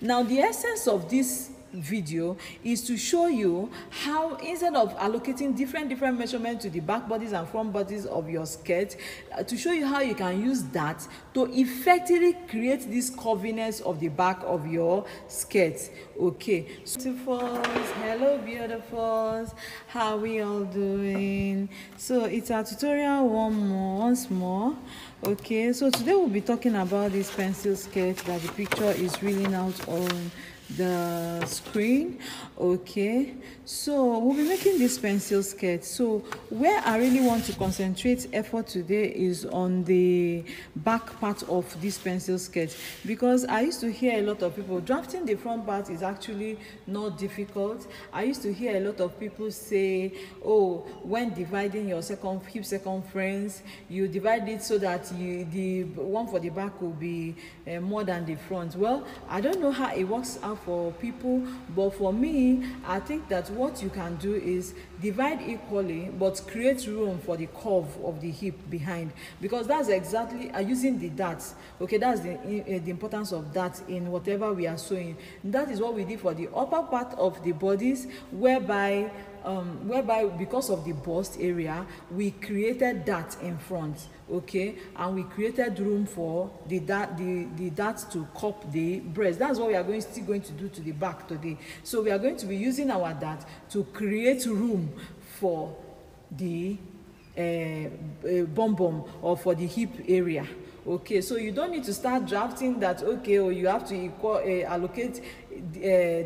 Now, the essence of this video is to show you how, instead of allocating different measurements to the back bodies and front bodies of your skirt, to show you how you can use that to effectively create this curviness of the back of your skirt. Okay, so beautifuls, hello beautifuls, how are we all doing? So it's our tutorial once more. Okay, so today we'll be talking about this pencil skirt that the picture is reeling out on the screen. Okay, so we'll be making this pencil skirt. So where I really want to concentrate effort today is on the back part of this pencil skirt, because I used to hear a lot of people drafting the front part is actually not difficult. I used to hear a lot of people say, oh, when dividing your hip circumference, you divide it so that the one for the back will be more than the front. Well, I don't know how it works out for people, but for me, I think that what you can do is divide equally but create room for the curve of the hip behind, because that's exactly using the darts. Okay, that's the importance of that in whatever we are sewing. That is what we did for the upper part of the bodies, whereby because of the bust area, we created that in front. Okay, and we created room for the dart to cup the breast. That's what we are still going to do to the back today. So we are going to be using our dart to create room for the bum or for the hip area. Okay, so you don't need to start drafting that, okay, or you have to allocate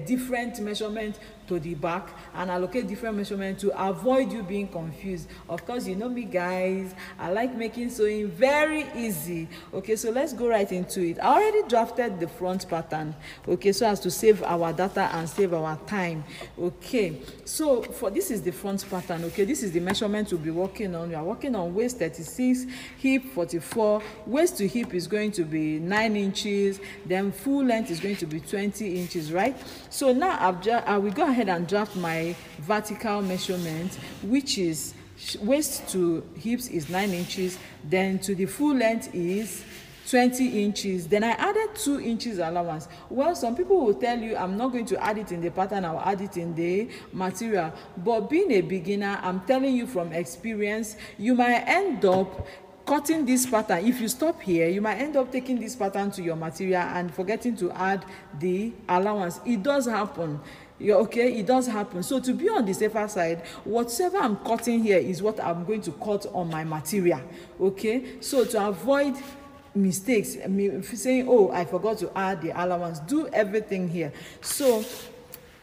different measurement to the back and allocate different measurement to avoid you being confused. Of course, you know me guys, I like making sewing very easy. Okay, so let's go right into it. I already drafted the front pattern, okay, so as to save our data and save our time. Okay, so for this is the front pattern. Okay, this is the measurement we'll be working on. We are working on waist 36, hip 44. Waist to hip is going to be 9 inches, then full length is going to be 20 inches, right? So now I will go ahead and draft my vertical measurement, which is waist to hips is 9 inches, then to the full length is 20 inches. Then I added 2 inches allowance. Well, some people will tell you I'm not going to add it in the pattern, I'll add it in the material. But being a beginner, I'm telling you from experience, you might end up cutting this pattern. If you stop here, you might end up taking this pattern to your material and forgetting to add the allowance. It does happen. Okay, it does happen. So to be on the safer side, whatever I'm cutting here is what I'm going to cut on my material. Okay, so to avoid mistakes, saying, oh, I forgot to add the allowance, do everything here. So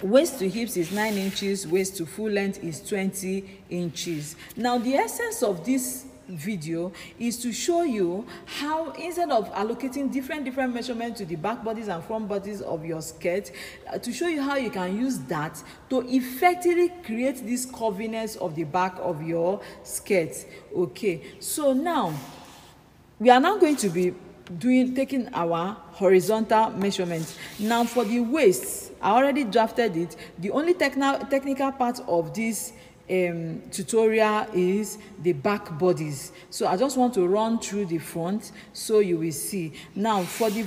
waist to hips is 9 inches, waist to full length is 20 inches. Now the essence of this video is to show you how, instead of allocating different measurements to the back bodies and front bodies of your skirt, to show you how you can use that to effectively create this curviness of the back of your skirt. Okay, so now we are now going to be taking our horizontal measurements. Now for the waist, I already drafted it. The only technical part of this tutorial is the back bodies, so I just want to run through the front so you will see. Now for the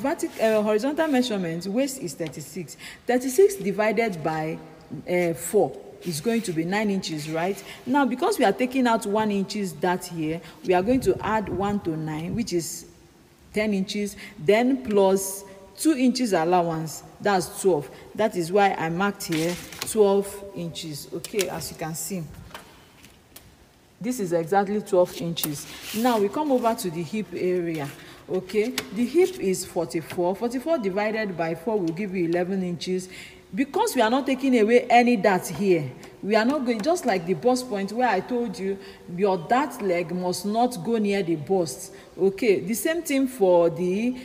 horizontal measurement, waist is 36 divided by 4 is going to be 9 inches, right? Now because we are taking out 1 inches that here, we are going to add 1 to 9, which is 10 inches, then plus 2 inches allowance, that's 12. That is why I marked here 12 inches. Okay, as you can see, this is exactly 12 inches. Now we come over to the hip area. Okay, the hip is 44 divided by 4 will give you 11 inches. Because we are not taking away any dart here, we are not going, just like the bust point where I told you your dart leg must not go near the bust. Okay, the same thing for the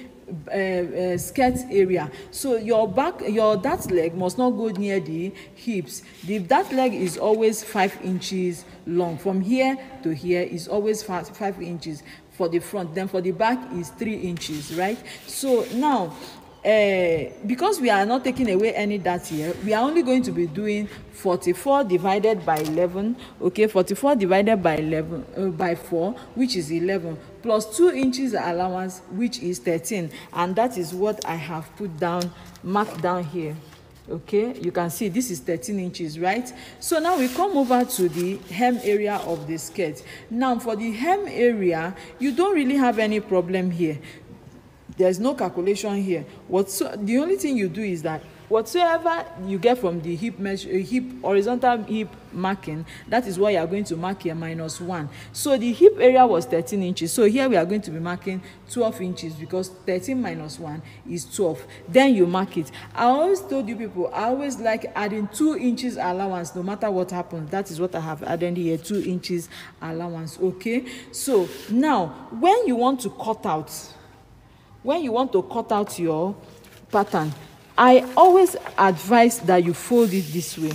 skirt area. So your dart leg must not go near the hips. The dart leg is always 5 inches long. From here to here is always 5 inches for the front. Then for the back is 3 inches, right? So now because we are not taking away any dart here, we are only going to be doing 44 divided by 11. Okay, 44 divided by 11 by 4, which is 11, plus 2 inches allowance, which is 13, and that is what I have put down, marked down here. Okay, you can see this is 13 inches, right? So now we come over to the hem area of the skirt. Now for the hem area, you don't really have any problem here. There's no calculation here. The only thing you do is that whatsoever you get from the hip measure, horizontal hip marking, that is what you are going to mark here, -1. So the hip area was 13 inches. So here we are going to be marking 12 inches because 13 minus 1 is 12. Then you mark it. I always told you people, I always like adding 2 inches allowance no matter what happens. That is what I have added here, 2 inches allowance. Okay. So now when you want to cut out, your pattern, I always advise that you fold it this way.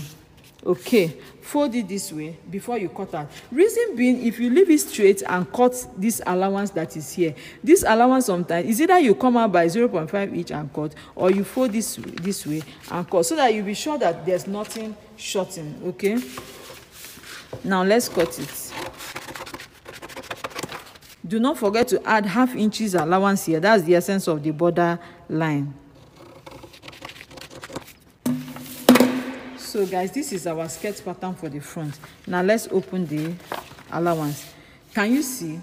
Okay, fold it this way before you cut out. Reason being, if you leave it straight and cut this allowance that is here, this allowance sometimes is either you come out by 0.5 each and cut, or you fold this way and cut, so that you'll be sure that there's nothing shorting. Okay, now let's cut it. Do not forget to add ½ inches allowance here. That's the essence of the border line. So guys, this is our skirt pattern for the front. Now let's open the allowance. Can you see?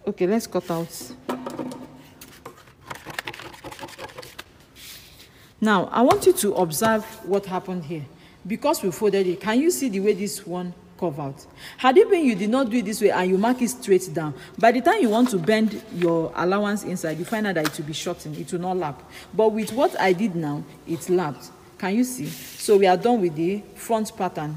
Okay, let's cut out. Now I want you to observe what happened here. Because we folded it, can you see the way this one curve out? Had it been you did not do it this way and you mark it straight down, by the time you want to bend your allowance inside, you find out that it will be shortened, it will not lap. But with what I did now, it lapped. Can you see? So we are done with the front pattern.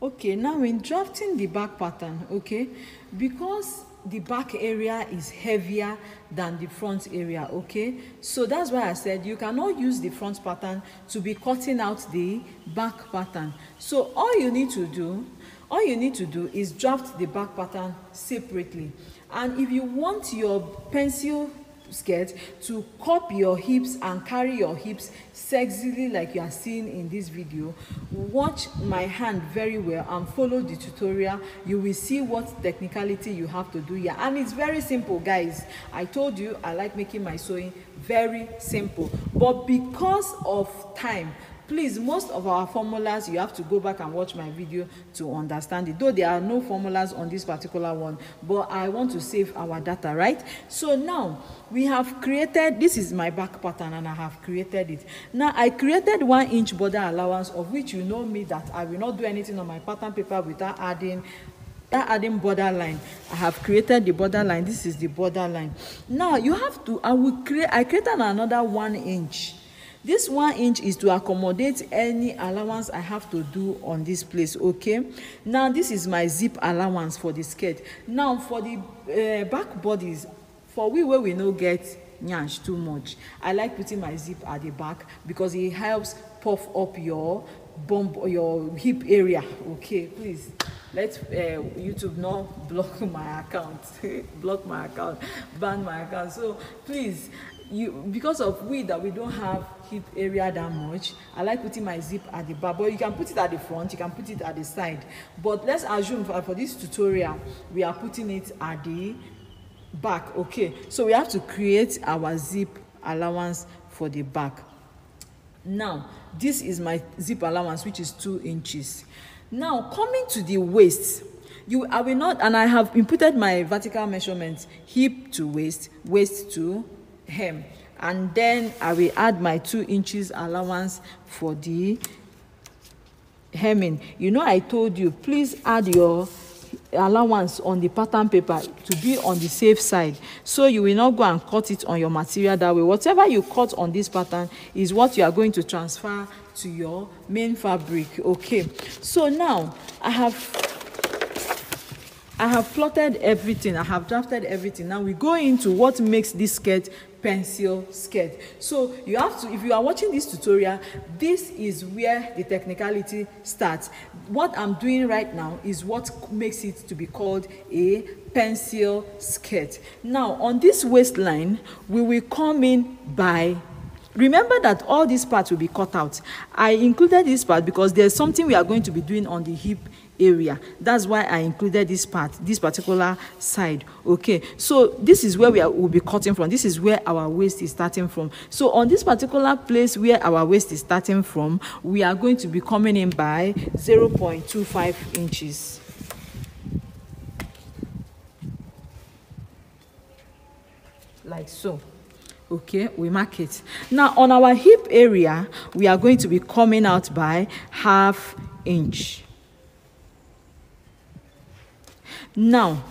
Okay, now in drafting the back pattern, okay, because the back area is heavier than the front area, okay, so that's why I said you cannot use the front pattern to be cutting out the back pattern. So all you need to do is draft the back pattern separately. And if you want your pencil skirt to cup your hips and carry your hips sexily like you are seeing in this video, watch my hand very well and follow the tutorial. You will see what technicality you have to do here, and it's very simple, guys. I told you I like making my sewing very simple, but because of time, please, most of our formulas you have to go back and watch my video to understand it, though there are no formulas on this particular one, but I want to save our data, right? So now we have created, this is my back pattern and I have created it. Now I created 1 inch border allowance, of which you know me that I will not do anything on my pattern paper without adding border line. I have created the border line. This is the border line. Now you have to, I created another 1 inch. This 1 inch is to accommodate any allowance I have to do on this place, okay? Now this is my zip allowance for the skirt. Now for the back bodies, for we where we no get nyash too much, I like putting my zip at the back because it helps puff up your bump or your hip area. Okay, please let YouTube not block my account, ban my account. So please, because of we don't have hip area that much, I like putting my zip at the back, but you can put it at the front, you can put it at the side, but let's assume for this tutorial we are putting it at the back. Okay, so we have to create our zip allowance for the back. Now this is my zip allowance, which is 2 inches. Now coming to the waist, I will not, and I have inputted my vertical measurements, hip to waist, waist to hem, and then I will add my 2 inches allowance for the hemming. You know, I told you, please add your allowance on the pattern paper to be on the safe side, so you will not go and cut it on your material that way. Whatever you cut on this pattern is what you are going to transfer to your main fabric. Okay, so now I have I have plotted everything. I have drafted everything. Now we go into what makes this skirt pencil skirt. So you have to, if you are watching this tutorial, this is where the technicality starts. What I'm doing right now is what makes it to be called a pencil skirt. Now on this waistline, we will come in by, remember that all these parts will be cut out. I included this part because there's something we are going to be doing on the hip area. That's why I included this part, this particular side. Okay, so this is where will be cutting from. This is where our waist is starting from. So on this particular place where our waist is starting from, we are going to be coming in by 0.25 inches. Like so. Okay, we mark it. Now on our hip area, we are going to be coming out by 1/2 inch. Now,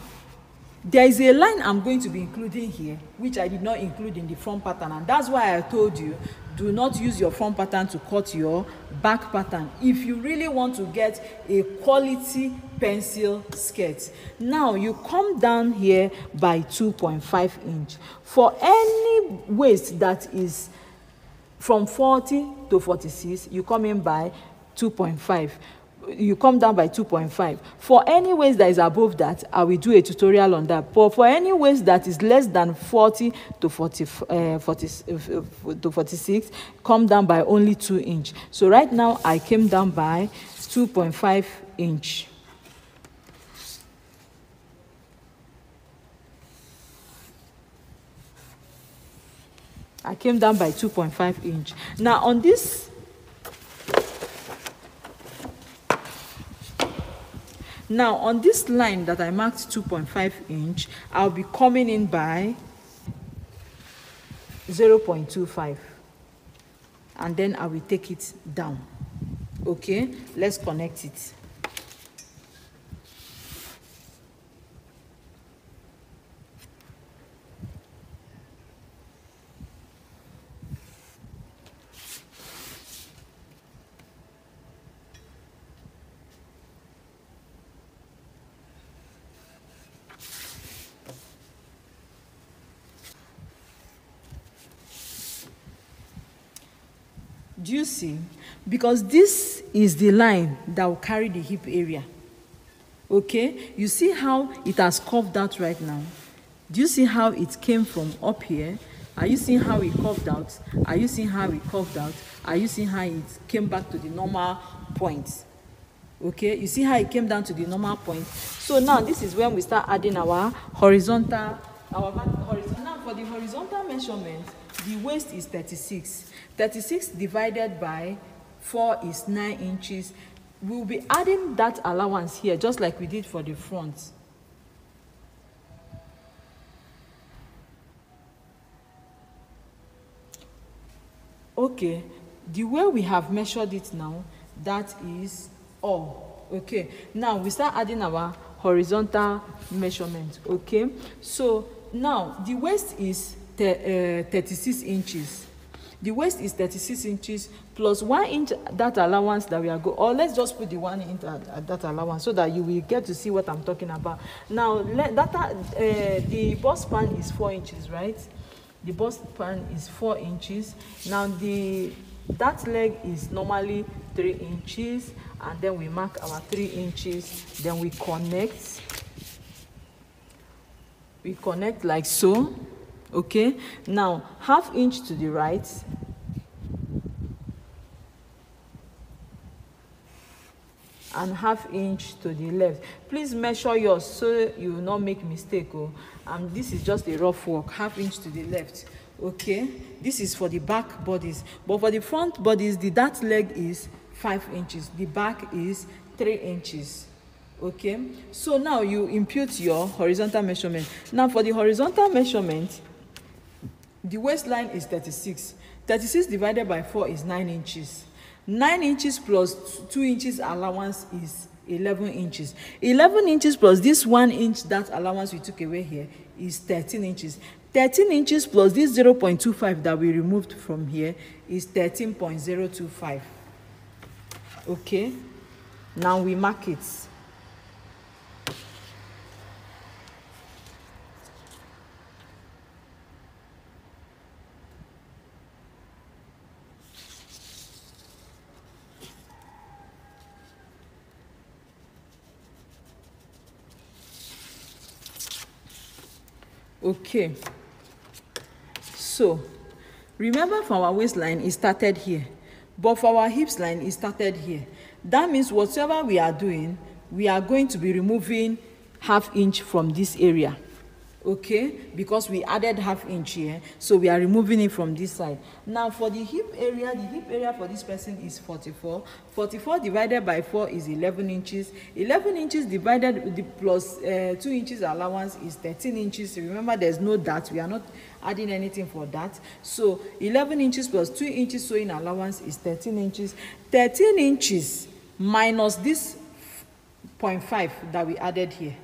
there is a line I'm going to be including here, which I did not include in the front pattern, and that's why I told you, do not use your front pattern to cut your back pattern if you really want to get a quality pencil skirt. Now, you come down here by 2.5 inch. For any waist that is from 40 to 46, you come in by 2.5. You come down by 2.5. For any waist that is above that, I will do a tutorial on that. But for any waist that is less than 40 to 46, come down by only 2 inch. So right now I came down by 2.5 inch. I came down by 2.5 inch. Now on this, line that I marked 2.5 inch, I'll be coming in by 0.25, and then I will take it down. Okay, let's connect it. Do you see? Because this is the line that will carry the hip area. Okay, you see how it has curved out right now? Do you see how it came from up here? Are you seeing how it curved out? Are you seeing how it curved out? Are you seeing how it came back to the normal point? Okay, you see how it came down to the normal point? So now this is when we start adding our horizontal. Now for the horizontal measurement, the waist is 36. 36 divided by 4 is 9 inches. We'll be adding that allowance here, just like we did for the front. Okay, the way we have measured it now, that is all. Okay, now we start adding our horizontal measurement. Okay, so now the waist is 36 inches. The waist is 36 inches plus 1 inch that allowance that we are going, or let's just put the 1 inch at that allowance so that you will get to see what I'm talking about. Now, the bust span is 4 inches, right? The bust span is 4 inches. Now, that leg is normally 3 inches, and then we mark our 3 inches, then we connect. We connect like so. Okay, now 1/2 inch to the right, and 1/2 inch to the left. Please measure yours so you will not make mistake. This is just a rough work. 1/2 inch to the left. Okay, this is for the back bodies, but for the front bodies, that leg is 5 inches, the back is 3 inches. Okay, so now you impute your horizontal measurement. Now for the horizontal measurement, the waistline is 36. 36 divided by 4 is 9 inches. 9 inches plus 2 inches allowance is 11 inches. 11 inches plus this 1 inch that allowance we took away here is 13 inches. 13 inches plus this 0.25 that we removed from here is 13.025. Okay, now we mark it. Okay, so remember for our waistline it started here, but for our hips line it started here. That means whatever we are doing, we are going to be removing ½ inch from this area. Okay, because we added ½ inch here, so we are removing it from this side. Now for the hip area for this person is 44. 44 divided by 4 is 11 inches. 11 inches divided with the plus 2 inches allowance is 13 inches. Remember, there's no that, we are not adding anything for that. So 11 inches plus 2 inches sewing allowance is 13 inches. 13 inches minus this 0.5 that we added here.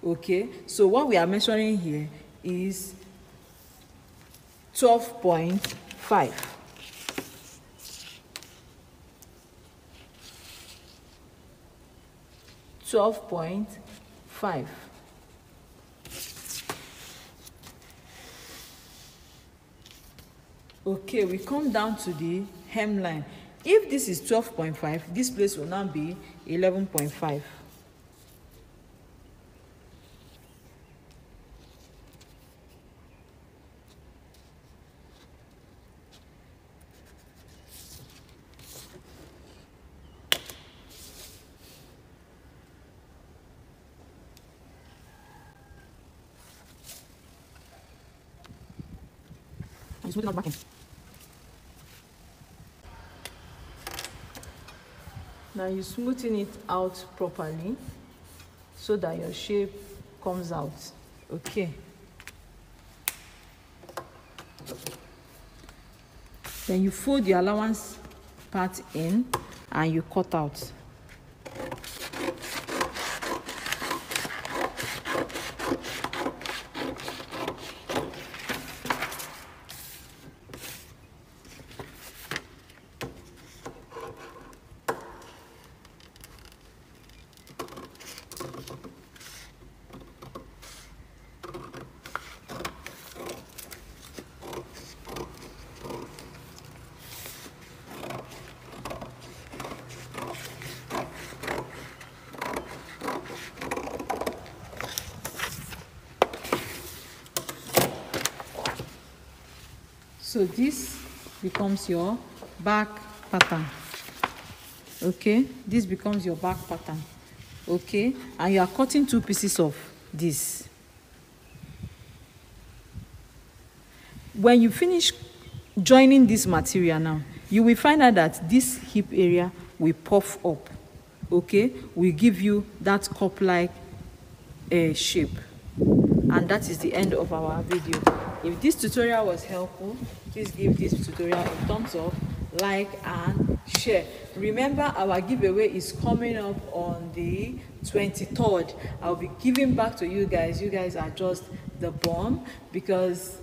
Okay, so what we are measuring here is 12.5. 12.5. Okay, we come down to the hemline. If this is 12.5, this place will now be 11.5. Smooth out backing. Now you smoothing it out properly so that your shape comes out. Okay. Then you fold the allowance part in and you cut out. So this becomes your back pattern. Okay, this becomes your back pattern. Okay, and you are cutting 2 pieces of this. When you finish joining this material now, you will find out that this hip area will puff up. Okay, will give you that cup-like shape. And that is the end of our video. If this tutorial was helpful, please give this tutorial a thumbs up, like and share. Remember, our giveaway is coming up on the 23rd. I'll be giving back to you guys. You guys are just the bomb, because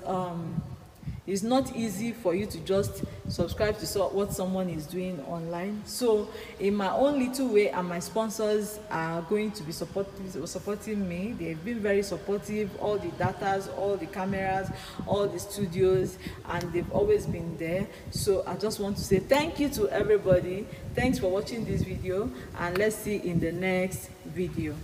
it's not easy for you to just subscribe to what someone is doing online. So in my own little way, and my sponsors are going to be supporting me. They've been very supportive, all the datas, all the cameras, all the studios, and they've always been there. So I just want to say thank you to everybody. Thanks for watching this video, and let's see in the next video.